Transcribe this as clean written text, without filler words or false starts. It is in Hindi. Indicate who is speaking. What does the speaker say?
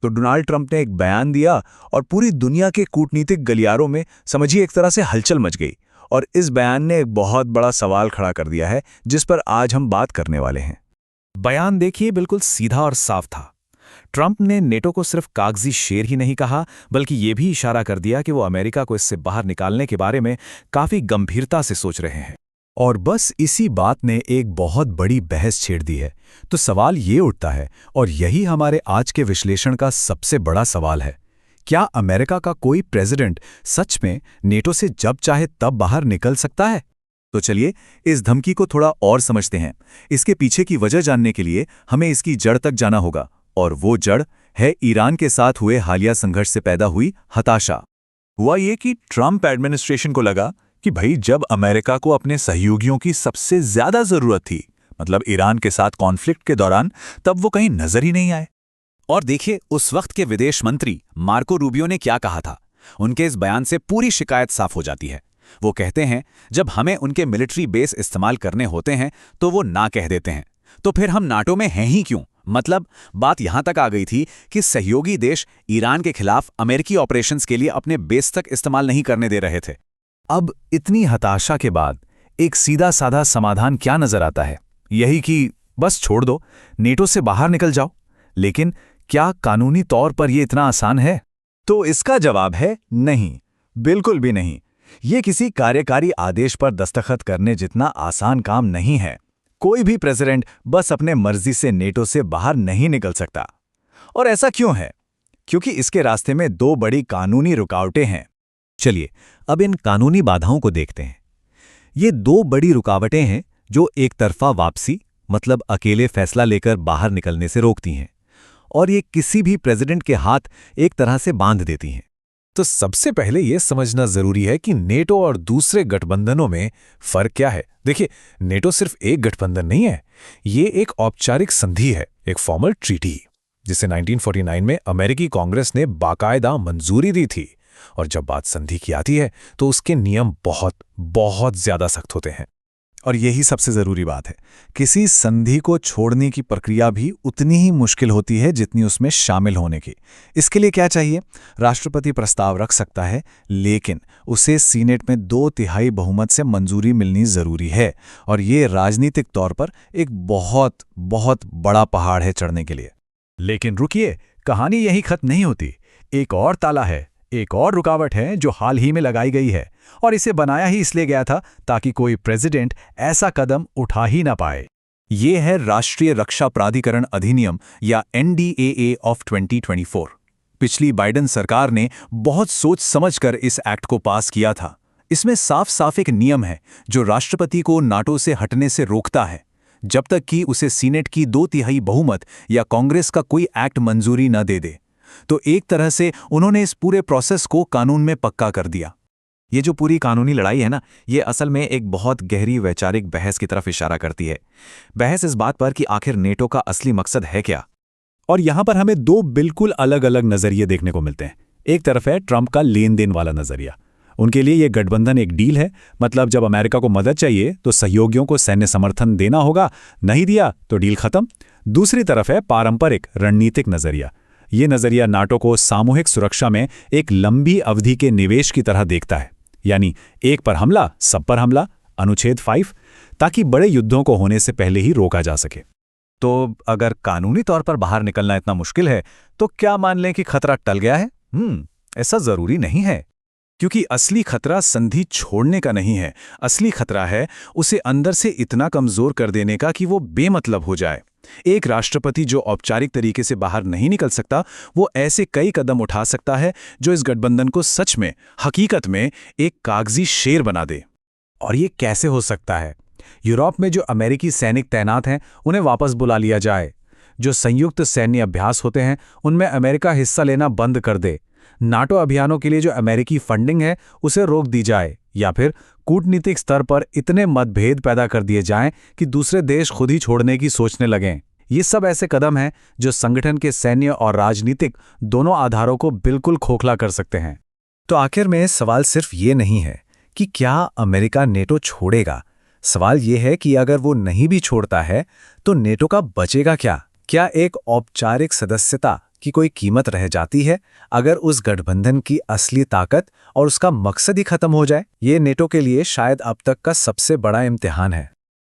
Speaker 1: तो डोनाल्ड ट्रंप ने एक बयान दिया और पूरी दुनिया के कूटनीतिक गलियारों में समझिए एक तरह से हलचल मच गई। और इस बयान ने एक बहुत बड़ा सवाल खड़ा कर दिया है जिस पर आज हम बात करने वाले हैं।
Speaker 2: बयान देखिए, बिल्कुल सीधा और साफ था। ट्रंप ने नेटो को सिर्फ कागजी शेर ही नहीं कहा, बल्कि ये भी इशारा कर दिया कि वो अमेरिका को इससे बाहर निकालने के बारे में काफी गंभीरता से सोच रहे हैं।
Speaker 1: और बस इसी बात ने एक बहुत बड़ी बहस छेड़ दी है। तो सवाल ये उठता है, और यही हमारे आज के विश्लेषण का सबसे बड़ा सवाल है, क्या अमेरिका का कोई प्रेसिडेंट सच में नेटो से जब चाहे तब बाहर निकल सकता है? तो चलिए इस धमकी को थोड़ा और समझते हैं। इसके पीछे की वजह जानने के लिए हमें इसकी जड़ तक जाना होगा, और वो जड़ है ईरान के साथ हुए हालिया संघर्ष से पैदा हुई हताशा। हुआ ये कि ट्रंप एडमिनिस्ट्रेशन को लगा कि भाई जब अमेरिका को अपने सहयोगियों की सबसे ज्यादा जरूरत थी, मतलब ईरान के साथ कॉन्फ्लिक्ट के दौरान, तब वो कहीं नजर ही नहीं आए।
Speaker 2: और देखिए उस वक्त के विदेश मंत्री मार्को रूबियो ने क्या कहा था। उनके इस बयान से पूरी शिकायत साफ हो जाती है। वो कहते हैं जब हमें उनके मिलिट्री बेस इस्तेमाल करने होते हैं तो वो ना कह देते हैं, तो फिर हम नाटो में हैं ही क्यों। मतलब बात यहां तक आ गई थी कि सहयोगी देश ईरान के खिलाफ अमेरिकी ऑपरेशंस के लिए अपने बेस तक इस्तेमाल नहीं करने दे रहे थे।
Speaker 1: अब इतनी हताशा के बाद एक सीधा साधा समाधान क्या नजर आता है? यही कि बस छोड़ दो, नेटो से बाहर निकल जाओ। लेकिन क्या कानूनी तौर पर यह इतना आसान है? तो इसका जवाब है नहीं, बिल्कुल भी नहीं। ये किसी कार्यकारी आदेश पर दस्तखत करने जितना आसान काम नहीं है। कोई भी प्रेसिडेंट बस अपने मर्जी से नेटो से बाहर नहीं निकल सकता। और ऐसा क्यों है? क्योंकि इसके रास्ते में दो बड़ी कानूनी रुकावटें हैं। चलिए अब इन कानूनी बाधाओं को देखते हैं। ये दो बड़ी रुकावटें हैं जो एक तरफा वापसी, मतलब अकेले फैसला लेकर बाहर निकलने से रोकती हैं, और ये किसी भी प्रेसिडेंट के हाथ एक तरह से बांध देती हैं।
Speaker 2: तो सबसे पहले यह समझना जरूरी है कि नेटो और दूसरे गठबंधनों में फर्क क्या है। देखिए, नेटो सिर्फ एक गठबंधन नहीं है, ये एक औपचारिक संधि है, एक फॉर्मल ट्रीटी, जिसे 1949 में अमेरिकी कांग्रेस ने बाकायदा मंजूरी दी थी। और जब बात संधि की आती है तो उसके नियम बहुत बहुत ज्यादा सख्त होते हैं।
Speaker 1: और यही सबसे जरूरी बात है, किसी संधि को छोड़ने की प्रक्रिया भी उतनी ही मुश्किल होती है जितनी उसमें शामिल होने की। इसके लिए क्या चाहिए? राष्ट्रपति प्रस्ताव रख सकता है, लेकिन उसे सीनेट में 2/3 बहुमत से मंजूरी मिलनी जरूरी है। और ये राजनीतिक तौर पर एक बहुत बहुत बड़ा पहाड़ है चढ़ने के लिए। लेकिन रुकिए, कहानी यही खत्म नहीं होती। एक और ताला है, एक और रुकावट है जो हाल ही में लगाई गई है, और इसे बनाया ही इसलिए गया था ताकि कोई प्रेसिडेंट ऐसा कदम उठा ही ना पाए। ये है राष्ट्रीय रक्षा प्राधिकरण अधिनियम या NDAA ऑफ 2024। पिछली बाइडेन सरकार ने बहुत सोच समझकर इस एक्ट को पास किया था। इसमें साफ साफ एक नियम है जो राष्ट्रपति को नाटो से हटने से रोकता है जब तक कि उसे सीनेट की 2/3 बहुमत या कांग्रेस का कोई एक्ट मंजूरी न दे दे। तो एक तरह से उन्होंने इस पूरे प्रोसेस को कानून में पक्का कर दिया। ये जो पूरी कानूनी लड़ाई है ना, ये असल में एक बहुत गहरी वैचारिक बहस की तरफ इशारा करती है। बहस इस बात पर कि आखिर नेटो का असली मकसद है क्या। और यहां पर हमें दो बिल्कुल अलग अलग नजरिए देखने को मिलते हैं। एक तरफ है ट्रंप का लेन देन वाला नजरिया। उनके लिए यह गठबंधन एक डील है, मतलब जब अमेरिका को मदद चाहिए तो सहयोगियों को सैन्य समर्थन देना होगा, नहीं दिया तो डील खत्म। दूसरी तरफ है पारंपरिक रणनीतिक नजरिया। ये नजरिया नाटो को सामूहिक सुरक्षा में एक लंबी अवधि के निवेश की तरह देखता है, यानी एक पर हमला सब पर हमला, अनुच्छेद 5, ताकि बड़े युद्धों को होने से पहले ही रोका जा सके। तो अगर कानूनी तौर पर बाहर निकलना इतना मुश्किल है, तो क्या मान लें कि खतरा टल गया है? ऐसा जरूरी नहीं है, क्योंकि असली खतरा संधि छोड़ने का नहीं है। असली खतरा है उसे अंदर से इतना कमजोर कर देने का कि वो बेमतलब हो जाए। एक राष्ट्रपति जो औपचारिक तरीके से बाहर नहीं निकल सकता, वो ऐसे कई कदम उठा सकता है जो इस गठबंधन को सच में, हकीकत में एक कागजी शेर बना दे। और ये कैसे हो सकता है? यूरोप में जो अमेरिकी सैनिक तैनात हैं, उन्हें वापस बुला लिया जाए। जो संयुक्त सैन्य अभ्यास होते हैं, उनमें अमेरिका हिस्सा लेना बंद कर दे। नाटो अभियानों के लिए जो अमेरिकी फंडिंग है, उसे रोक दी जाए। या फिर कूटनीतिक स्तर पर इतने मतभेद पैदा कर दिए जाएं कि दूसरे देश खुद ही छोड़ने की सोचने लगें। ये सब ऐसे कदम हैं जो संगठन के सैन्य और राजनीतिक दोनों आधारों को बिल्कुल खोखला कर सकते हैं। तो आखिर में सवाल सिर्फ ये नहीं है कि क्या अमेरिका नेटो छोड़ेगा। सवाल ये है कि अगर वो नहीं भी छोड़ता है तो नेटो का बचेगा क्या? क्या एक औपचारिक सदस्यता की कोई कीमत रह जाती है अगर उस गठबंधन की असली ताकत और उसका मकसद ही खत्म हो जाए? ये नेटो के लिए शायद अब तक का सबसे बड़ा इम्तिहान है।